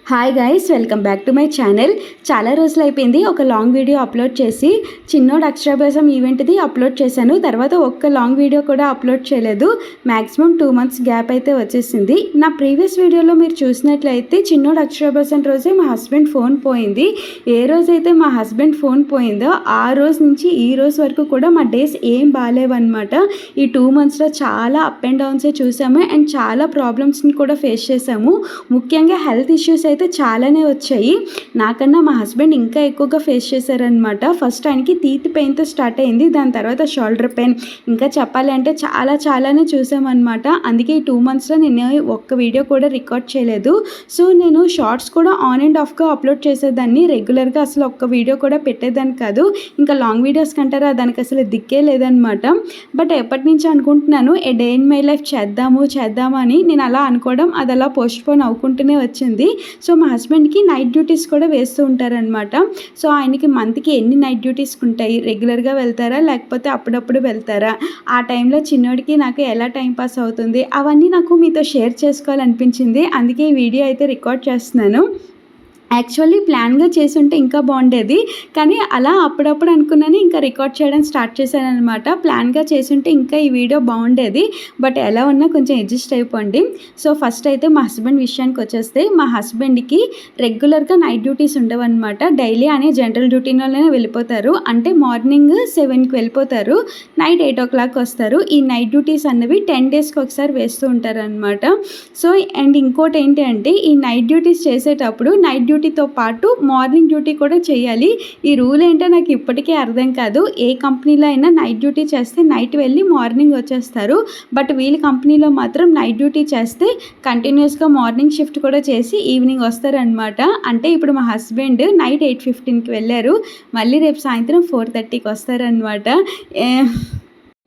Hi guys, welcome back to my channel. చాలా రోజులు అయిపోయింది ఒక లాంగ్ వీడియో అప్లోడ్ చేసి. చిన్నోడు అక్షరాభ్యాసం ఈవెంట్ది అప్లోడ్ చేశాను, తర్వాత ఒక్క లాంగ్ వీడియో కూడా అప్లోడ్ చేయలేదు. మ్యాక్సిమం 2 months గ్యాప్ అయితే వచ్చేసింది. నా ప్రీవియస్ వీడియోలో మీరు చూసినట్లయితే చిన్నోడు అక్షరాభ్యాసం రోజే మా హస్బెండ్ ఫోన్ పోయింది. ఏ రోజైతే మా హస్బెండ్ ఫోన్ పోయిందో ఆ రోజు నుంచి ఈ రోజు వరకు కూడా మా డేస్ ఏం బాగాలేవన్నమాట. ఈ 2 monthsలో చాలా అప్ అండ్ డౌన్సే చూసాము అండ్ చాలా ప్రాబ్లమ్స్ని కూడా ఫేస్ చేసాము. ముఖ్యంగా హెల్త్ ఇష్యూస్ అయితే చాలానే వచ్చాయి. నాకన్నా మా హస్బెండ్ ఇంకా ఎక్కువగా ఫేస్ చేశారనమాట. ఫస్ట్ ఆయనకి టీత్ పెయిన్తో స్టార్ట్ అయింది, దాని తర్వాత షోల్డర్ పెయిన్, ఇంకా చెప్పాలి అంటే చాలానే చూసామన్నమాట. అందుకే ఈ 2 monthsలో నేను ఒక్క వీడియో కూడా రికార్డ్ చేయలేదు. సో నేను షార్ట్స్ కూడా ఆన్ అండ్ ఆఫ్గా అప్లోడ్ చేసేదాన్ని, రెగ్యులర్గా అసలు ఒక్క వీడియో కూడా పెట్టేదాన్ని కాదు. ఇంకా లాంగ్ వీడియోస్ కంటారా దానికి అసలు దిక్కే లేదనమాట. బట్ ఎప్పటి నుంచి అనుకుంటున్నాను ఏ డే ఇన్ మై లైఫ్ చేద్దాము అని. నేను అలా అనుకోవడం అది అలా పోస్ట్పోన్ అవ్వుకుంటూనే వచ్చింది. సో మా హస్బెండ్కి నైట్ డ్యూటీస్ కూడా వేస్తూ ఉంటారనమాట. సో ఆయనకి మంత్కి ఎన్ని నైట్ డ్యూటీస్ ఉంటాయి, రెగ్యులర్గా వెళ్తారా లేకపోతే అప్పుడప్పుడు వెళ్తారా, ఆ టైంలో చిన్నోడికి నాకు ఎలా టైం పాస్ అవుతుంది, అవన్నీ నాకు మీతో షేర్ చేసుకోవాలనిపించింది. అందుకే ఈ వీడియో అయితే రికార్డ్ చేస్తున్నాను. యాక్చువల్లీ ప్లాన్గా చేసి ఉంటే ఇంకా బాగుండేది, కానీ అలా అప్పుడప్పుడు అనుకున్నాను, ఇంకా రికార్డ్ చేయడం స్టార్ట్ చేశాను అనమాట. ప్లాన్గా చేసి ఉంటే ఇంకా ఈ వీడియో బాగుండేది, బట్ ఎలా ఉన్నా కొంచెం అడ్జస్ట్ అయిపోండి. సో ఫస్ట్ అయితే మా హస్బెండ్ విషయానికి వచ్చేస్తే, మా హస్బెండ్కి రెగ్యులర్గా నైట్ డ్యూటీస్ ఉండవన్నమాట. డైలీ అనే జనరల్ డ్యూటీలోనే వెళ్ళిపోతారు. అంటే మార్నింగ్ 7కి వెళ్ళిపోతారు, నైట్ 8 o'clock వస్తారు. ఈ నైట్ డ్యూటీస్ అన్నవి 10 daysకి ఒకసారి వేస్తూ ఉంటారు అనమాట. సో అండ్ ఇంకోటి ఏంటి అంటే, ఈ నైట్ డ్యూటీస్ చేసేటప్పుడు నైట్ డ్యూటీతో పాటు మార్నింగ్ డ్యూటీ కూడా చేయాలి. ఈ రూల్ ఏంటో నాకు ఇప్పటికీ అర్థం కాదు. ఏ కంపెనీలో అయినా నైట్ డ్యూటీ చేస్తే నైట్ వెళ్ళి మార్నింగ్ వచ్చేస్తారు, బట్ వీళ్ళ కంపెనీలో మాత్రం నైట్ డ్యూటీ చేస్తే కంటిన్యూస్గా మార్నింగ్ షిఫ్ట్ కూడా చేసి ఈవినింగ్ వస్తారనమాట. అంటే ఇప్పుడు మా హస్బెండ్ నైట్ 8:15కి వెళ్ళారు, మళ్ళీ రేపు సాయంత్రం 4:30కి వస్తారనమాట.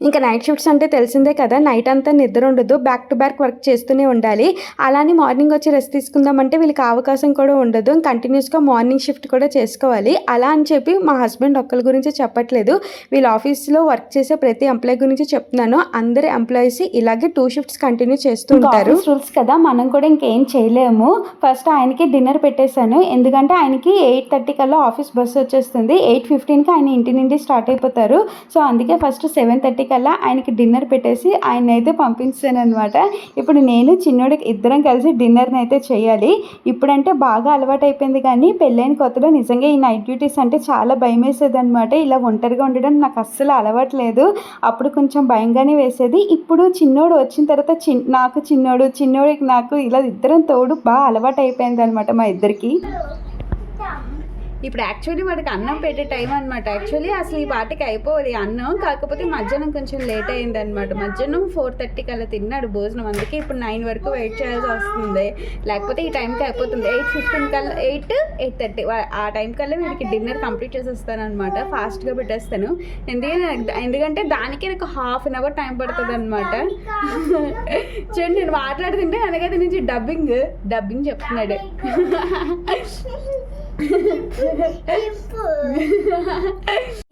ఇంకా నైట్ షిఫ్ట్స్ అంటే తెలిసిందే కదా, నైట్ అంతా నిద్ర ఉండదు, బ్యాక్ టు బ్యాక్ వర్క్ చేస్తూనే ఉండాలి. అలానే మార్నింగ్ వచ్చి రెస్ట్ తీసుకుందామంటే వీళ్ళకి అవకాశం కూడా ఉండదు, కంటిన్యూస్గా మార్నింగ్ షిఫ్ట్ కూడా చేసుకోవాలి. అలా అని చెప్పి మా హస్బెండ్ ఒక్కరి గురించి చెప్పట్లేదు, వీళ్ళ ఆఫీస్లో వర్క్ చేసే ప్రతి ఎంప్లాయీ గురించి చెప్తున్నాను. అందరి ఎంప్లాయీస్ ఇలాగే 2 shifts కంటిన్యూ చేస్తుంటారు. రూల్స్ కదా, మనం కూడా ఇంకేం చేయలేము. ఫస్ట్ ఆయనకి డిన్నర్ పెట్టేశాను, ఎందుకంటే ఆయనకి 8:30 కల్లా ఆఫీస్ బస్సు వచ్చేస్తుంది. 8:15కి ఆయన ఇంటి నుండి స్టార్ట్ అయిపోతారు. సో అందుకే ఫస్ట్ 7:30 కల్లా ఆయనకి డిన్నర్ పెట్టేసి ఆయన అయితే పంపించాను అనమాట. ఇప్పుడు నేను చిన్నోడికి ఇద్దరం కలిసి డిన్నర్ని అయితే చేయాలి. ఇప్పుడంటే బాగా అలవాటు అయిపోయింది, కానీ పెళ్ళైన కొత్తలో నిజంగా ఈ నైట్ డ్యూటీస్ అంటే చాలా భయం వేసేది అనమాట. ఇలా ఒంటరిగా ఉండడం నాకు అస్సలు అలవాటు లేదు. అప్పుడు కొంచెం భయంగానే వేసేది. ఇప్పుడు చిన్నోడు వచ్చిన తర్వాత చిన్నోడికి నాకు ఇలా ఇద్దరం తోడు బాగా అలవాటు అయిపోయింది అనమాట మా ఇద్దరికి. ఇప్పుడు యాక్చువల్లీ వాడికి అన్నం పెట్టే టైం అనమాట. యాక్చువల్లీ అసలు ఈ పాటికి అయిపోవాలి అన్నం, కాకపోతే మధ్యాహ్నం కొంచెం లేట్ అయింది అనమాట. మధ్యాహ్నం 4:30 కల్లా తిన్నాడు భోజనం, అందుకే ఇప్పుడు 9 వరకు వెయిట్ చేయాల్సి వస్తుంది. లేకపోతే ఈ టైంకి అయిపోతుంది. 8:15 కల్లా 8:30 ఆ టైం కల్లా వీడికి డిన్నర్ కంప్లీట్ చేసేస్తాను అనమాట. ఫాస్ట్గా పెట్టేస్తాను, ఎందుకంటే దానికి నాకు 1/2 hour టైం పడుతుంది అనమాట. చూడండి, నేను మాట్లాడుతుంటే వెనకైతే నుంచి డబ్బింగ్ చెప్తున్నాడు.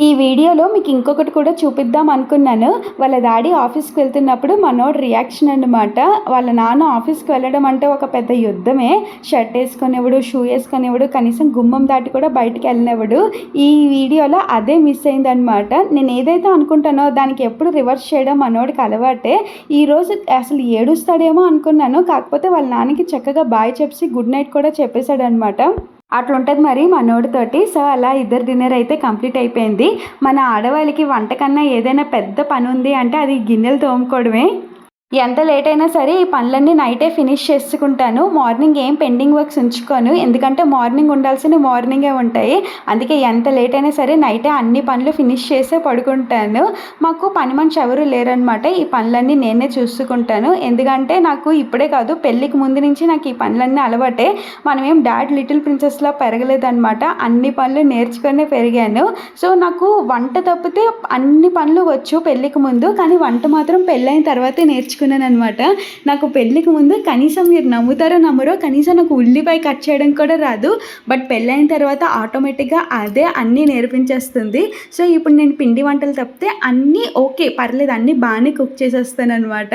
ఈ వీడియోలో మీకు ఇంకొకటి కూడా చూపిద్దాం అనుకున్నాను. వాళ్ళ డాడీ ఆఫీస్కి వెళ్తున్నప్పుడు మనోడు రియాక్షన్ అన్నమాట. వాళ్ళ నాన్న ఆఫీస్కి వెళ్ళడం అంటే ఒక పెద్ద యుద్ధమే. షర్ట్ వేసుకునేవాడు, షూ వేసుకునేవాడు, కనీసం గుమ్మం దాటి కూడా బయటికి వెళ్ళినవాడు. ఈ వీడియోలో అదే మిస్ అయిందనమాట. నేను ఏదైతే అనుకుంటానో దానికి ఎప్పుడు రివర్స్ చేయడం మనోడికి అలవాటే. ఈరోజు అసలు ఏడుస్తాడేమో అనుకున్నాను, కాకపోతే వాళ్ళ నాన్నకి చక్కగా బాయ్ చెప్పి గుడ్ నైట్ కూడా చెప్పేశాడు అనమాట. అట్లుంటుంది మరి మనోడితోటి. సో అలా ఇద్దరు డిన్నర్ అయితే కంప్లీట్ అయిపోయింది. మన ఆడవాళ్ళకి వంట కన్నా ఏదైనా పెద్ద పని ఉంది అంటే అది గిన్నెలు తోముకోవడమే. ఎంత లేట్ అయినా సరే ఈ పనులన్నీ నైటే ఫినిష్ చేసుకుంటాను. మార్నింగ్ ఏం పెండింగ్ వర్క్స్ ఉంచుకోను, ఎందుకంటే మార్నింగ్ ఉండాల్సిన మార్నింగే ఉంటాయి. అందుకే ఎంత లేట్ అయినా సరే నైటే అన్ని పనులు ఫినిష్ చేసే పడుకుంటాను. మాకు పని మనిషి ఎవరు లేరనమాట, ఈ పనులన్నీ నేనే చూసుకుంటాను. ఎందుకంటే నాకు ఇప్పుడే కాదు, పెళ్ళికి ముందు నుంచి నాకు ఈ పనులన్నీ అలవాటే. మనం ఏం డాడ్ లిటిల్ ప్రిన్సెస్లా పెరగలేదనమాట, అన్ని పనులు నేర్చుకునే పెరిగాను. సో నాకు వంట తప్పితే అన్ని పనులు వచ్చు పెళ్ళికి ముందు, కానీ వంట మాత్రం పెళ్ళైన తర్వాతే నేర్చుకున్నాను అనమాట. నాకు పెళ్ళికి ముందు కనీసం మీరు నమ్ముతారో నమ్మరో, కనీసం నాకు ఉల్లిపాయ కట్ చేయడం కూడా రాదు. బట్ పెళ్ళైన తర్వాత ఆటోమేటిక్గా అదే అన్నీ నేర్పించేస్తుంది. సో ఇప్పుడు నేను పిండి వంటలు తప్పితే అన్నీ ఓకే, పర్లేదు, అన్నీ బాగానే కుక్ చేసేస్తాను అనమాట.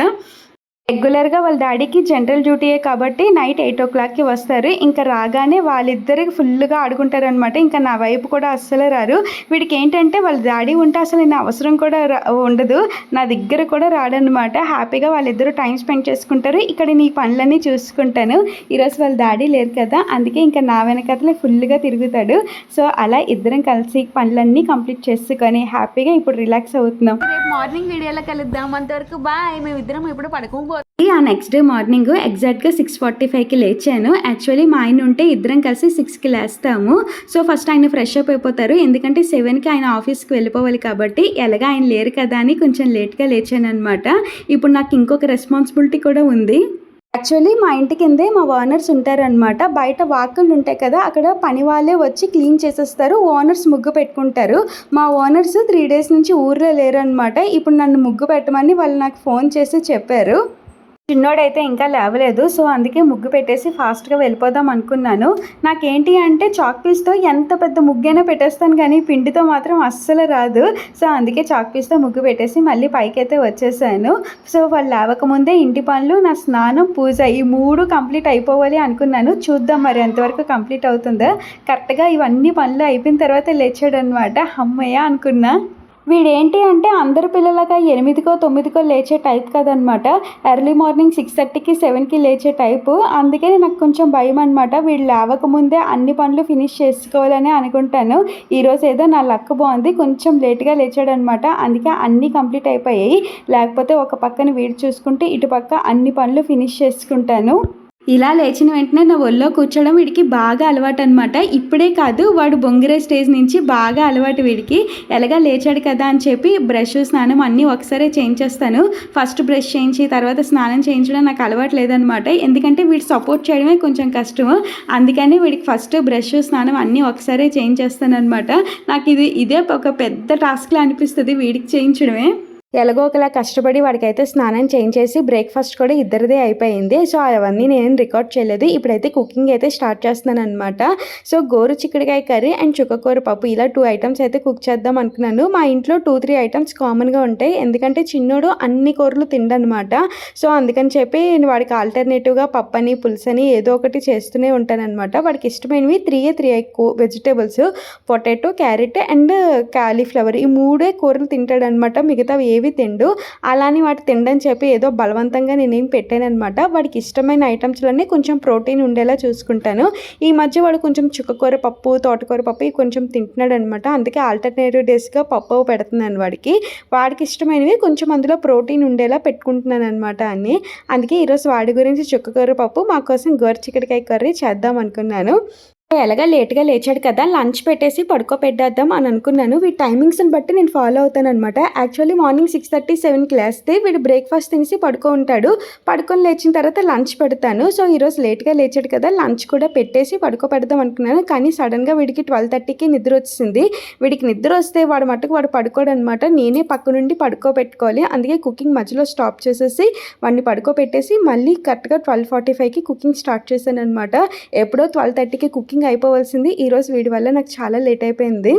రెగ్యులర్గా వాళ్ళ డాడీకి జనరల్ డ్యూటీయే కాబట్టి నైట్ 8:00కి వస్తారు. ఇంకా రాగానే వాళ్ళిద్దరికి ఫుల్గా ఆడుకుంటారనమాట. ఇంకా నా వైపు కూడా అస్సలు రారు. వీడికి ఏంటంటే వాళ్ళ డాడీ ఉంటే అసలు నా అవసరం కూడా ఉండదు. నా దగ్గర కూడా రాడనమాట. హ్యాపీగా వాళ్ళిద్దరూ టైం స్పెండ్ చేసుకుంటారు. ఇక్కడ నీ పనులన్నీ చూసుకుంటాను. ఈరోజు వాళ్ళ డాడీ లేరు కదా, అందుకే ఇంకా నా వెనకతలే ఫుల్గా తిరుగుతాడు. సో అలా ఇద్దరం కలిసి పనులన్నీ కంప్లీట్ చేసుకొని హ్యాపీగా ఇప్పుడు రిలాక్స్ అవుతున్నాం. రేపు మార్నింగ్ వీడియోలో కలుద్దాం. అంతవరకు బాయ్. మేమిద్దరం ఇప్పుడు పడుకోబోతున్నాం. ఆ నెక్స్ట్ డే మార్నింగ్ ఎగ్జాక్ట్గా 6:45కి లేచాను. యాక్చువల్లీ మా ఆయన ఉంటే ఇద్దరం కలిసి 6కి లేస్తాము. సో ఫస్ట్ ఆయన ఫ్రెష్ అప్ అయిపోతారు, ఎందుకంటే 7కి ఆయన ఆఫీస్కి వెళ్ళిపోవాలి కాబట్టి. ఎలాగా ఆయన లేరు కదా అని కొంచెం లేట్గా లేచాను అనమాట. ఇప్పుడు నాకు ఇంకొక రెస్పాన్సిబిలిటీ కూడా ఉంది. యాక్చువల్లీ మా ఇంటి కిందే మా ఓనర్స్ ఉంటారనమాట. బయట వాకిళ్ళు ఉంటాయి కదా, అక్కడ పని వాళ్ళే వచ్చి క్లీన్ చేసేస్తారు. ఓనర్స్ ముగ్గు పెట్టుకుంటారు. మా ఓనర్స్ 3 డేస్ నుంచి ఊర్లో లేరు అనమాట. ఇప్పుడు నన్ను ముగ్గు పెట్టమని వాళ్ళు నాకు ఫోన్ చేసి చెప్పారు. చిన్నోడైతే ఇంకా లేవలేదు. సో అందుకే ముగ్గు పెట్టేసి ఫాస్ట్గా వెళ్ళిపోదాం అనుకున్నాను. నాకేంటి అంటే చాక్ పీస్తో ఎంత పెద్ద ముగ్గైనా పెట్టేస్తాను, కానీ పిండితో మాత్రం అస్సలు రాదు. సో అందుకే చాక్ పీస్తో ముగ్గు పెట్టేసి మళ్ళీ పైకైతే వచ్చేసాను. సో వాళ్ళు లేవకముందే ఇంటి పనులు, నా స్నానం, పూజ ఈ 3 కంప్లీట్ అయిపోవాలి అనుకున్నాను. చూద్దాం మరి ఎంతవరకు కంప్లీట్ అవుతుందో. కరెక్ట్గా ఇవన్నీ పనులు అయిపోయిన తర్వాత లేచాడనమాట. అమ్మయ్య అనుకున్నా. వీడేంటి అంటే అందరు పిల్లలగా 8కో 9కో లేచే టైప్ కదనమాట. ఎర్లీ మార్నింగ్ 6:30కి 7కి లేచే టైపు. అందుకే నాకు కొంచెం భయం అనమాట. వీడు లేవకముందే అన్ని పనులు ఫినిష్ చేసుకోవాలని అనుకుంటాను. ఈరోజు ఏదో నా లక్ బాగుంది, కొంచెం లేట్గా లేచాడనమాట. అందుకే అన్నీ కంప్లీట్ అయిపోయాయి. లేకపోతే ఒక పక్కన వీడు చూసుకుంటే ఇటు పక్క అన్ని పనులు ఫినిష్ చేసుకుంటాను. ఇలా లేచిన వెంటనే నా ఒళ్ళో కూర్చోవడం వీడికి బాగా అలవాటు అనమాట. ఇప్పుడే కాదు, వాడు బొంగిరే స్టేజ్ నుంచి బాగా అలవాటు వీడికి. ఎలాగా లేచాడు కదా అని చెప్పి బ్రష్, స్నానం అన్నీ ఒకసారి చేయించేస్తాను. ఫస్ట్ బ్రష్ చేయించి తర్వాత స్నానం చేయించడం నాకు అలవాటు లేదనమాట. ఎందుకంటే వీడు సపోర్ట్ చేయడమే కొంచెం కష్టము. అందుకని వీడికి ఫస్ట్ బ్రష్, స్నానం అన్నీ ఒకసారి చేయించేస్తాను అనమాట. నాకు ఇదే ఒక పెద్ద టాస్క్లా అనిపిస్తుంది వీడికి చేయించడమే. ఎలాగో ఒకలా కష్టపడి వాడికైతే స్నానం చేయించేసి బ్రేక్ఫాస్ట్ కూడా ఇద్దరిదే అయిపోయింది. సో అవన్నీ నేను రికార్డ్ చేయలేదు. ఇప్పుడైతే కుకింగ్ అయితే స్టార్ట్ చేస్తున్నాను అనమాట. సో గోరు చిక్కుడుకాయ కర్రీ అండ్ చుక్కకూర పప్పు, ఇలా 2 ఐటమ్స్ అయితే కుక్ చేద్దాం అనుకున్నాను. మా ఇంట్లో 2-3 ఐటమ్స్ కామన్గా ఉంటాయి, ఎందుకంటే చిన్నోడు అన్ని కూరలు తిండనమాట. సో అందుకని చెప్పి వాడికి ఆల్టర్నేటివ్గా పప్పని, పులుసని ఏదో ఒకటి చేస్తూనే ఉంటానన్నమాట. వాడికి ఇష్టమైనవి 3 vegetables, potato, carrot and cauliflower, ఈ 3 కూరలు తింటాడనమాట. మిగతావి ఏవి తిండు. అలానే వాటి తిండని చెప్పి ఏదో బలవంతంగా నేనేం పెట్టానమాట. వాడికి ఇష్టమైన ఐటమ్స్లోనే కొంచెం ప్రోటీన్ ఉండేలా చూసుకుంటాను. ఈ మధ్య వాడు కొంచెం చుక్కకూర పప్పు, తోటకూర పప్పు ఇవి కొంచెం తింటున్నాడు అనమాట. అందుకే ఆల్టర్నేటివ్ డేస్గా పప్పు పెడుతున్నాను వాడికి ఇష్టమైనవి కొంచెం అందులో ప్రోటీన్ ఉండేలా పెట్టుకుంటున్నాను అనమాట అన్నీ. అందుకే ఈరోజు వాడి గురించి చుక్కకూర పప్పు, మా కోసం గోరు చిక్కుడుకాయ కర్రీ చేద్దాం అనుకున్నాను. ఎలాగా లేట్గా లేచాడు కదా, లంచ్ పెట్టేసి పడుకోపెట్టేద్దాం అని అనుకున్నాను. వీడి టైమింగ్స్ని బట్టి నేను ఫాలో అవుతాను అనమాట. యాక్చువల్లీ మార్నింగ్ 6:30, 7కి లేస్తే వీడు బ్రేక్ఫాస్ట్ తినేసి ఉంటాడు. పడుకొని లేచిన తర్వాత లంచ్ పెడతాను. సో ఈరోజు లేట్గా లేచాడు కదా, లంచ్ కూడా పెట్టేసి పడుకోపెడదాం అనుకున్నాను. కానీ సడన్గా వీడికి 12:30కి నిద్ర వచ్చింది. వీడికి నిద్ర వస్తే వాడు మట్టుకు వాడు పడుకోడు అనమాట. నేనే పక్క నుండి పడుకోబెట్టుకోవాలి. అందుకే కుకింగ్ మధ్యలో స్టాప్ చేసేసి వాడిని పడుకోబెట్టేసి మళ్ళీ కరెక్ట్గా 12:45కి కుకింగ్ స్టార్ట్ చేశాను అనమాట. ఎప్పుడో 12:30కి కుకింగ్ అయిపోవాల్సింది. ఈరోజు వీడి వల్ల నాకు చాలా లేట్ అయిపోయింది.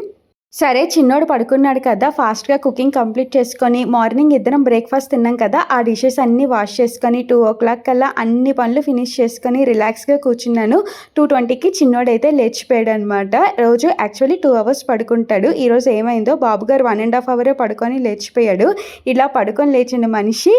సరే, చిన్నోడు పడుకున్నాడు కదా, ఫాస్ట్గా కుకింగ్ కంప్లీట్ చేసుకొని మార్నింగ్ ఇద్దరం బ్రేక్ఫాస్ట్ తిన్నాం కదా, ఆ డిషెస్ అన్నీ వాష్ చేసుకొని 2:00 కల్లా అన్ని పనులు ఫినిష్ చేసుకొని రిలాక్స్గా కూర్చున్నాను. 2:20కి చిన్నోడైతే లేచిపోయాడు అనమాట. రోజు యాక్చువల్లీ 2 అవర్స్ పడుకుంటాడు. ఈరోజు ఏమైందో బాబు గారు 1.5 అవరే పడుకొని లేచిపోయాడు. ఇలా పడుకొని లేచిన మనిషి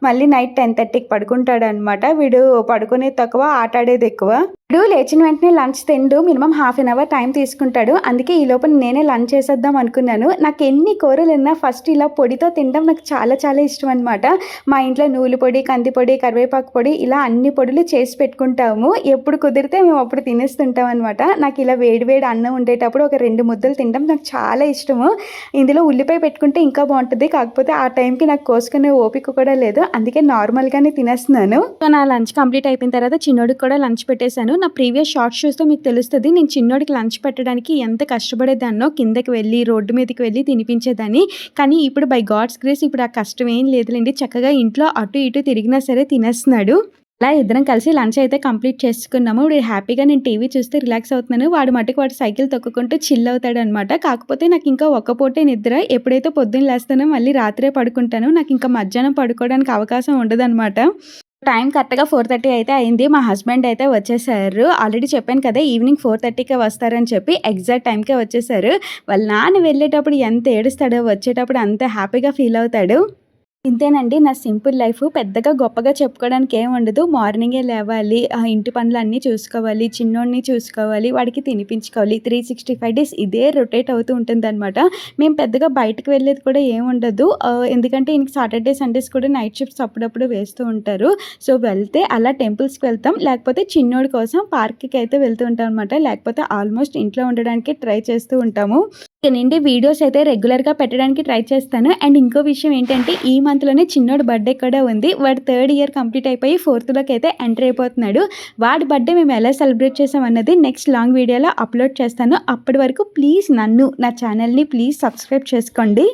మళ్ళీ నైట్ 10:30కి పడుకుంటాడు అనమాట. వీడు పడుకునేది తక్కువ, ఆట ఆడేది ఎక్కువ. వీడు లేచిన వెంటనే లంచ్ తిండు, మినిమం 1/2 అవర్ టైం తీసుకుంటాడు. అందుకే ఈ లోపల నేనే లంచ్ చేసేద్దాం అనుకున్నాను. నాకు ఎన్ని కూరలు ఉన్నా ఫస్ట్ ఇలా పొడితో తినడం నాకు చాలా చాలా ఇష్టం అనమాట. మా ఇంట్లో నూలు పొడి, కంది పొడి, కరివేపాకు పొడి, ఇలా అన్ని పొడులు చేసి పెట్టుకుంటాము. ఎప్పుడు కుదిరితే మేము అప్పుడు తినేస్తుంటాం అనమాట. నాకు ఇలా వేడి వేడి అన్నం ఉండేటప్పుడు ఒక 2 ముద్దలు తినడం నాకు చాలా ఇష్టము. ఇందులో ఉల్లిపాయ పెట్టుకుంటే ఇంకా బాగుంటుంది. కాకపోతే ఆ టైంకి నాకు కోసుకునే ఓపిక కూడా లేదు. అందుకే నార్మల్గానే తినేస్తున్నాను. సో నా లంచ్ కంప్లీట్ అయిపోయిన తర్వాత చిన్నోడికి కూడా లంచ్ పెట్టేశాను. నా ప్రీవియస్ షార్ట్స్ చూస్తే మీకు తెలుస్తుంది నేను చిన్నోడికి లంచ్ పెట్టడానికి ఎంత కష్టపడేదాన్నో. కిందకి వెళ్ళి రోడ్డు మీదకి వెళ్ళి తినిపించేదాన్ని. కానీ ఇప్పుడు బై గాడ్స్ గ్రేస్ ఇప్పుడు ఆ కష్టం ఏం లేదులేండి. చక్కగా ఇంట్లో అటు ఇటు తిరిగినా సరే తినేస్తున్నాడు. అలా ఇద్దరం కలిసి లంచ్ అయితే కంప్లీట్ చేసుకున్నాము. ఇప్పుడు హ్యాపీగా నేను టీవీ చూస్తూ రిలాక్స్ అవుతున్నాను. వాడు మట్టుకు వాడు సైకిల్ తొక్కుకుంటూ చిల్ అవుతాడనమాట. కాకపోతే నాకు ఇంకా ఒక్క పూటే నిద్ర. ఎప్పుడైతే పొద్దున్న లేస్తానో మళ్ళీ రాత్రే పడుకుంటాను. నాకు ఇంకా మధ్యాహ్నం పడుకోవడానికి అవకాశం ఉండదనమాట. టైం కరెక్ట్‌గా 4:30 అయితే అయింది. మా హస్బెండ్ అయితే వచ్చేసారు. ఆల్రెడీ చెప్పాను కదా! ఈవినింగ్ 4:30కే వస్తారని చెప్పి ఎగ్జాక్ట్ టైంకే వచ్చేసారు. వాళ్ళ నాన్న వెళ్ళేటప్పుడు ఎంత ఏడుస్తాడో, వచ్చేటప్పుడు అంత హ్యాపీగా ఫీల్ అవుతాడు. ఇంతేనండి నా సింపుల్ లైఫ్. పెద్దగా గొప్పగా చెప్పుకోవడానికి ఏం ఉండదు. మార్నింగే లేవాలి, ఇంటి పనులన్నీ చూసుకోవాలి, చిన్నోడిని చూసుకోవాలి, వాడికి తినిపించుకోవాలి. 365 డేస్ ఇదే రొటేట్ అవుతూ ఉంటుందనమాట. మేము పెద్దగా బయటకు వెళ్ళేది కూడా ఏముండదు. ఎందుకంటే ఈయనకి సాటర్డే, సండేస్ కూడా నైట్ షిఫ్ట్స్ అప్పుడప్పుడు వేస్తూ ఉంటారు. సో, వెళ్తే అలా టెంపుల్స్‌కి వెళ్తాం. లేకపోతే చిన్నోడి కోసం పార్క్‌కి అయితే వెళ్తూ ఉంటాం అనమాట. లేకపోతే ఆల్మోస్ట్ ఇంట్లో ఉండడానికి ట్రై చేస్తూ ఉంటాము. ఇక నుండి వీడియోస్ అయితే రెగ్యులర్‌గా పెట్టడానికి ట్రై చేస్తాను. అండ్ ఇంకో విషయం ఏంటంటే ఈ మంత్‌లోనే చిన్నోడి బర్త్‌డే కూడా ఉంది. వాడు 3rd ఇయర్ కంప్లీట్ అయిపోయి 4థ్‌లోకి అయితే ఎంటర్ అయిపోతున్నాడు. వాడి బర్త్‌డే మేము ఎలా సెలబ్రేట్ చేసామన్నది నెక్స్ట్ లాంగ్ వీడియోలో అప్లోడ్ చేస్తాను. అప్పటి వరకు ప్లీజ్ నన్ను, నా ఛానల్‌ని ప్లీజ్ సబ్స్క్రైబ్ చేసుకోండి.